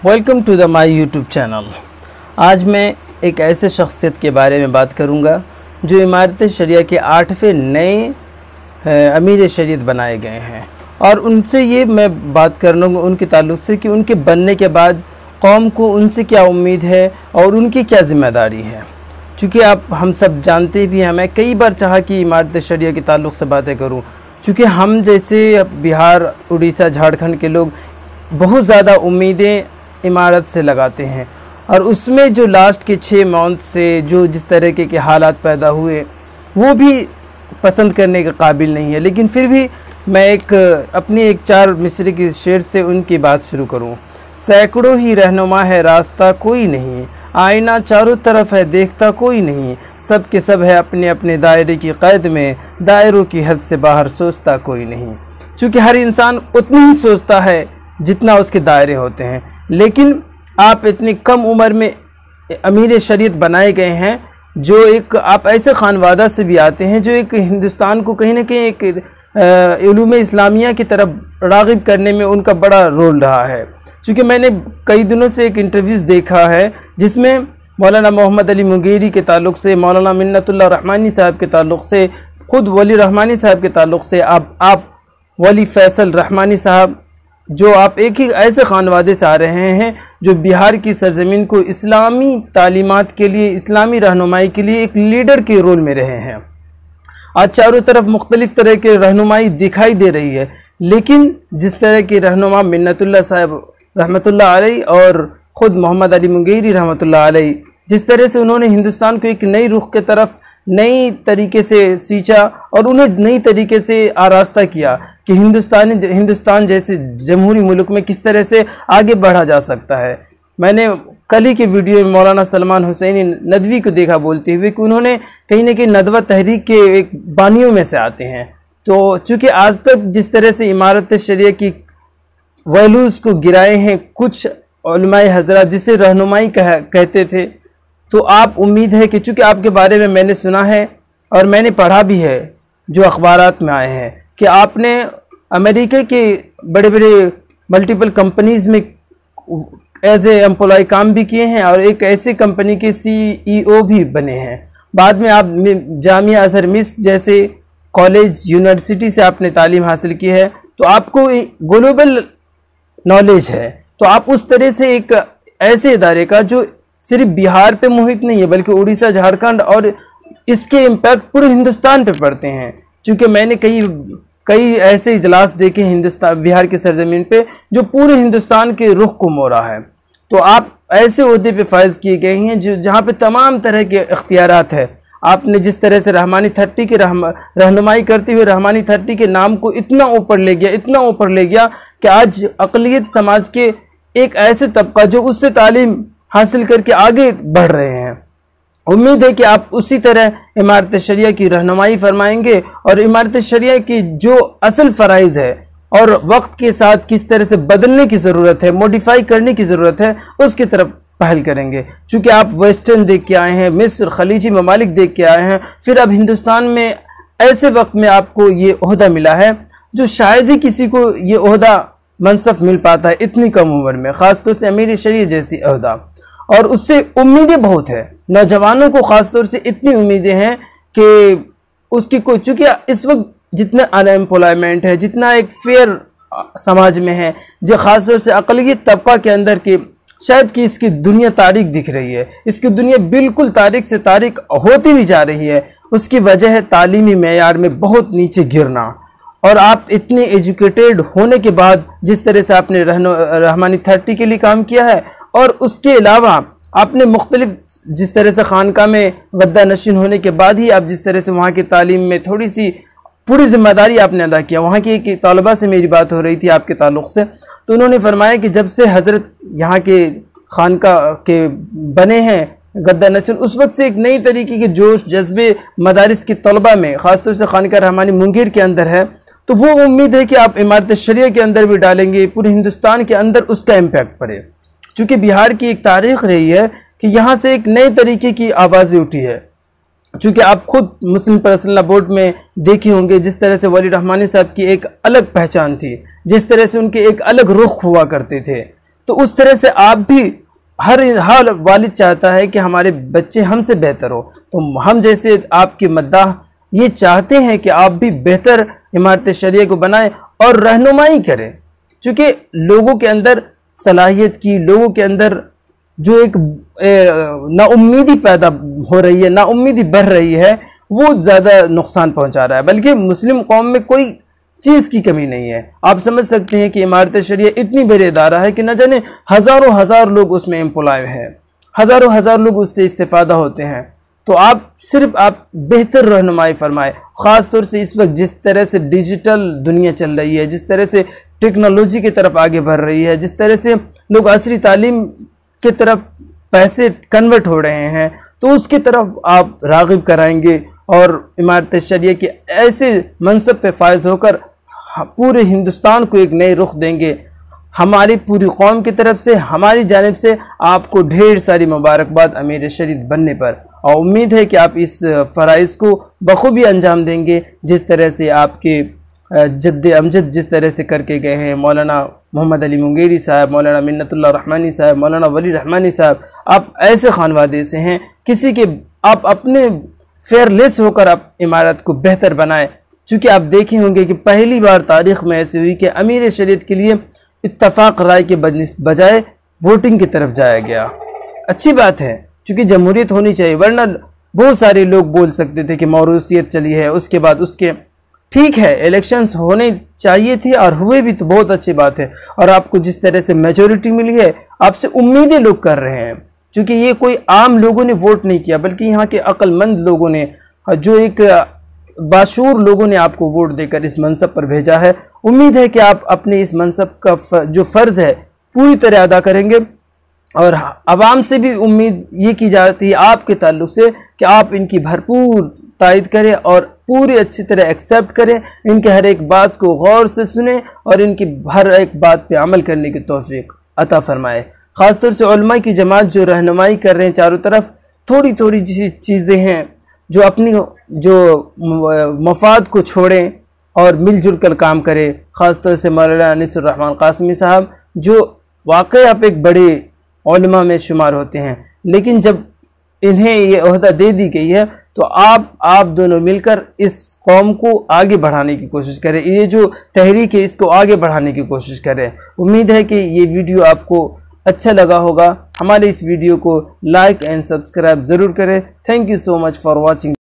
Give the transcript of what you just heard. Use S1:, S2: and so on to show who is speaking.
S1: Welcome to the my YouTube channel. आज मैं एक ऐसे शख्सियत के बारे में बात करूंगा जो इमारत शरिया के 8वें नए अमीर शरीयत बनाए गए हैं, और उनसे ये मैं बात कर लूँगा उनके ताल्लुक़ से कि उनके बनने के बाद कौम को उनसे क्या उम्मीद है और उनकी क्या ज़िम्मेदारी है। चूँकि हम सब जानते भी हैं, मैं कई बार चाहा कि इमारत शरिया के ताल्लुक़ से बातें करूँ, चूँकि हम जैसे बिहार, उड़ीसा, झारखंड के लोग बहुत ज़्यादा उम्मीदें इमारत से लगाते हैं, और उसमें जो लास्ट के 6 मंथ से जो जिस तरीके के हालात पैदा हुए वो भी पसंद करने के काबिल नहीं है। लेकिन फिर भी मैं अपनी एक 4 मिसरे की शेर से उनकी बात शुरू करूं। सैकड़ों ही रहनुमा है, रास्ता कोई नहीं, आईना चारों तरफ है, देखता कोई नहीं, सब के सब है अपने अपने दायरे की कैद में, दायरों की हद से बाहर सोचता कोई नहीं। चूँकि हर इंसान उतनी ही सोचता है जितना उसके दायरे होते हैं, लेकिन आप इतनी कम उम्र में अमीर शरीयत बनाए गए हैं, जो आप ऐसे खानवादा से भी आते हैं जो एक हिंदुस्तान को कहीं ना कहीं एक उलूम इस्लामिया की तरफ राग़िब करने में उनका बड़ा रोल रहा है। क्योंकि मैंने कई दिनों से एक इंटरव्यूज़ देखा है जिसमें मौलाना मोहम्मद अली मुंगेरी के ताल्लुक़ से, मौलाना मिन्नतुल्लाह रहमानी साहब के ताल्लुक़ से, ख़ुद वली रहमानी साहब के ताल्लुक़ से, आप वली फैसल रहमानी साहब, जो आप एक ही ऐसे खानवादे से आ रहे हैं जो बिहार की सरजमीन को इस्लामी तालीमात के लिए, इस्लामी रहनुमाई के लिए एक लीडर के रोल में रहे हैं। आज चारों तरफ मुख्तलिफ़ तरह की रहनुमाई दिखाई दे रही है, लेकिन जिस तरह की रहनुमा मिन्नतुल्लाह साहब रहमतुल्लाह अलैह और ख़ुद मोहम्मद अली मुंगेरी रहमतुल्लाह अलैह, जिस तरह से उन्होंने हिंदुस्तान को एक नई रुख के तरफ नई तरीके से सींचा और उन्हें नई तरीके से आरास्ता किया कि हिंदुस्तान जैसे जमहूरी मुल्क में किस तरह से आगे बढ़ा जा सकता है। मैंने कल ही के वीडियो में मौलाना सलमान हुसैनी नदवी को देखा बोलते हुए कि उन्होंने कहीं ना कहीं नदवा तहरीक के एक बानियों में से आते हैं। तो चूँकि आज तक जिस तरह से इमारत शरिया की वैल्यूज़ को गिराए हैं कुछ उलमाए हज़रात, जिसे रहनुमाई कहते थे, तो आप उम्मीद है कि चूँकि आपके बारे में मैंने सुना है और मैंने पढ़ा भी है जो अखबारात में आए हैं कि आपने अमेरिका के बड़े बड़े मल्टीपल कंपनीज़ में एज ए एम्प्लॉय काम भी किए हैं और एक ऐसी कंपनी के CEO भी बने हैं। बाद में आप जामिया अज़हर मिस्र जैसे कॉलेज, यूनिवर्सिटी से आपने तालीम हासिल की है, तो आपको ग्लोबल नॉलेज है। तो आप उस तरह से एक ऐसे इदारे का जो सिर्फ बिहार पे मुहित नहीं है बल्कि उड़ीसा, झारखंड और इसके इम्पैक्ट पूरे हिंदुस्तान पे पड़ते हैं। क्योंकि मैंने कई ऐसे इजलास देखे हिंदुस्तान, बिहार के सरजमीन पे, जो पूरे हिंदुस्तान के रुख को मोड़ा है। तो आप ऐसे ओहदे पे फायज किए गए हैं जहाँ पे तमाम तरह के इख्तियारात है। आपने जिस तरह से रहमानी 30 की रहनुमाई करते हुए रहमानी 30 के नाम को इतना ऊपर ले गया कि आज अक़लियत समाज के एक ऐसे तबका जो उससे तालीम हासिल करके आगे बढ़ रहे हैं। उम्मीद है कि आप उसी तरह इमारत शरिया की रहनुमाई फरमाएंगे और इमारत शरिया की जो असल फ़राइज़ है और वक्त के साथ किस तरह से बदलने की ज़रूरत है, मॉडिफाई करने की ज़रूरत है, उसकी तरफ पहल करेंगे। चूँकि आप वेस्टर्न देख के आए हैं, मिस्र, खलीजी ममालिक देख के आए हैं, फिर अब हिंदुस्तान में ऐसे वक्त में आपको ये ओहदा मिला है जो शायद ही किसी को ये ओहदा मनसब मिल पाता है इतनी कम उम्र में, ख़ासतौर से अमीर शरीयत जैसी ओहदा। और उससे उम्मीदें बहुत है, नौजवानों को ख़ासतौर से इतनी उम्मीदें हैं कि उसकी कोई, चूँकि इस वक्त जितना अनएम्प्लॉयमेंट है, जितना एक फेयर समाज में है, जो ख़ासतौर से अक़लियत तबका के अंदर की शायद कि इसकी दुनिया तारीख दिख रही है, इसकी दुनिया बिल्कुल तारीख से तारीख होती भी जा रही है। उसकी वजह है तालीमी मेयार में बहुत नीचे गिरना। और आप इतने एजुकेटेड होने के बाद जिस तरह से आपने रहमानी 30 के लिए काम किया है, और उसके अलावा आपने मुख्तलिफ जिस तरह से खानका में गद्दा नशीन होने के बाद ही आप जिस तरह से वहाँ की तालीम में थोड़ी सी पूरी जिम्मेदारी आपने अदा किया। वहाँ की एक तलबा से मेरी बात हो रही थी आपके ताल्लुक़ से, तो उन्होंने फरमाया कि जब से हज़रत यहाँ के खानका के बने हैं गद्दा नशीन, उस वक्त से एक नई तरीके के जोश जज्बे मदारिस की तलबा में, ख़ासतौर से खानका रहमानी मुंगेर के अंदर है। तो वो उम्मीद है कि आप इमारत शरिया के अंदर भी डालेंगे, पूरे हिंदुस्तान के अंदर उसका इम्पैक्ट पड़े। चूँकि बिहार की एक तारीख़ रही है कि यहाँ से एक नए तरीके की आवाज़ें उठी है। चूँकि आप खुद मुस्लिम पर्सनल बोर्ड में देखे होंगे जिस तरह से वली रहमानी साहब की एक अलग पहचान थी, जिस तरह से उनके एक अलग रुख हुआ करते थे। तो उस तरह से आप भी, हर वालिद चाहता है कि हमारे बच्चे हमसे बेहतर हो, तो हम जैसे आपके मद्दाह ये चाहते हैं कि आप भी बेहतर इमारत शरिया को बनाएं और रहनुमाई करें, क्योंकि लोगों के अंदर सलाहियत की, लोगों के अंदर जो एक नाउम्मीदी पैदा हो रही है, नाउम्मीदी बढ़ रही है, वो ज़्यादा नुकसान पहुंचा रहा है। बल्कि मुस्लिम कौम में कोई चीज़ की कमी नहीं है। आप समझ सकते हैं कि इमारत शरिया इतनी बड़ी इदारा है कि न जाने हज़ारों हज़ार लोग उसमें एम्प्लॉय हैं, हज़ारों हज़ार लोग उससे इस्तेफादा होते हैं। तो आप बेहतर रहनुमाई फरमाएं, ख़ास तौर से इस वक्त जिस तरह से डिजिटल दुनिया चल रही है, जिस तरह से टेक्नोलॉजी की तरफ आगे बढ़ रही है, जिस तरह से लोग असरी तालीम की तरफ पैसे कन्वर्ट हो रहे हैं, तो उसकी तरफ आप राग़िब कराएंगे और इमारत शरिया के ऐसे मनसब पे फायज होकर पूरे हिंदुस्तान को एक नए रुख देंगे। हमारी पूरी कौम की तरफ से, हमारी जानिब से आपको ढेर सारी मुबारकबाद अमीर शरीयत बनने पर, और उम्मीद है कि आप इस फ़राइज़ को बखूबी अंजाम देंगे, जिस तरह से आपके जद्द अमजद जिस तरह से करके गए हैं, मौलाना मोहम्मद अली मुंगेरी साहब, मौलाना मिन्नतुल्लाह रहमानी साहब, मौलाना वली रहमानी साहब। आप ऐसे खानवादे से हैं, किसी के आप अपने फेयरलेस होकर आप इमारत को बेहतर बनाएं, चूँकि आप देखे होंगे कि पहली बार तारीख़ में ऐसी हुई कि अमीर शरीयत के लिए इत्तफाक राय के बजाय वोटिंग की तरफ जाया गया। अच्छी बात है, क्योंकि जमहूरियत होनी चाहिए, वरना बहुत सारे लोग बोल सकते थे कि मौरूसियत चली है, उसके बाद उसके ठीक है इलेक्शंस होने चाहिए थे और हुए भी, तो बहुत अच्छी बात है। और आपको जिस तरह से मेजॉरिटी मिली है, आपसे उम्मीदें लोग कर रहे हैं, क्योंकि ये कोई आम लोगों ने वोट नहीं किया, बल्कि यहाँ के अक्लमंद लोगों ने, जो एक बाशूर लोगों ने आपको वोट देकर इस मनसब पर भेजा है। उम्मीद है कि आप अपने इस मनसब का जो फ़र्ज़ है पूरी तरह अदा करेंगे, और आवाम से भी उम्मीद ये की जाती है आपके ताल्लुक से कि आप इनकी भरपूर तायद करें और पूरी अच्छी तरह एक्सेप्ट करें, इनके हर एक बात को गौर से सुने और इनकी हर एक बात पे अमल करने की तौफीक अता फरमाए। ख़ासतौर से उलमा की जमात जो रहनुमाई कर रहे हैं चारों तरफ, थोड़ी थोड़ी चीज़ें हैं जो अपनी मफाद को छोड़ें और मिलजुल कर काम करें। ख़ासतौर से मौलाना अनीसुर रहमान कासमी साहब, जो वाकई आप एक बड़े उलमा में शुमार होते हैं, लेकिन जब इन्हें ये ओहदा दे दी गई है, तो आप दोनों मिलकर इस कौम को आगे बढ़ाने की कोशिश करें, ये जो तहरीक है इसको आगे बढ़ाने की कोशिश करें। उम्मीद है कि ये वीडियो आपको अच्छा लगा होगा। हमारे इस वीडियो को लाइक एंड सब्सक्राइब ज़रूर करें। Thank you so much for watching.